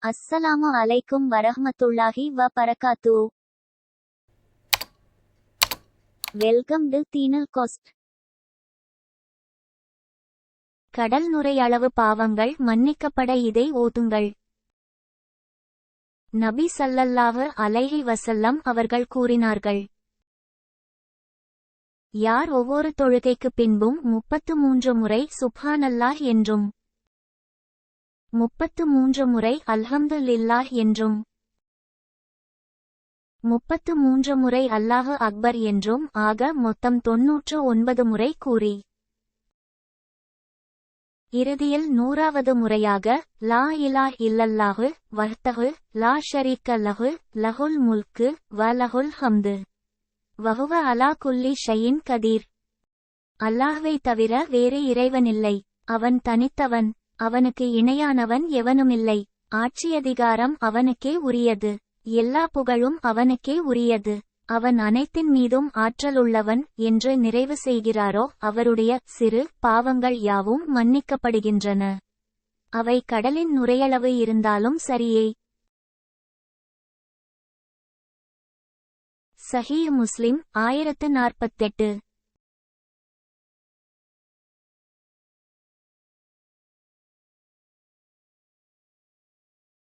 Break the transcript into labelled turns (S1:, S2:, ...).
S1: அஸ்ஸலாமு அலைக்கும் வரஹ்மத்துல்லாஹி வ பரகாத்து. வெல்கம் டு தீனல் கோஸ்ட். கடல் நுரையளவு பாவங்கள் மன்னிக்கப்பட இதை ஓதுங்கள். நபி ஸல்லல்லாஹு அலைஹி வஸல்லம் அவர்கள் கூறினார்கள், யார் ஒவ்வொரு தொழுகைக்கு பின்பும் 33 முறை சுப்ஹானல்லாஹ் என்றும் 33 முறை அல்ஹம்துலில்லாஹ் என்றும் 33 முறை அல்லாஹு அக்பர் என்றும் ஆக மொத்தம் 99 முறை கூறி இறுதியில் 100வது முறையாக லா இலாஹ இல்லல்லாஹு வஹ்தஹு லா ஷரீக்க லஹு லஹுல் முல்கு வ லஹுல் ஹம்து வஹுவ அலா குல்லி ஷைஇன் கதீர். அல்லாஹ்வை தவிர வேறு இறைவனில்லை, அவன் தனித்தவன், அவனுக்கு இணையானவன் எவனுமில்லை, ஆட்சியதிகாரம் அவனுக்கே உரியது, எல்லா புகழும் அவனுக்கே உரியது, அவன் அனைத்தின் மீதும் ஆற்றலுள்ளவன் என்று நிறைவு செய்கிறாரோ அவருடைய சிறு பாவங்கள் யாவும் மன்னிக்கப்படுகின்றன, அவை கடலின் நுரையளவு இருந்தாலும் சரியே. சஹீஹ் முஸ்லிம் 1048.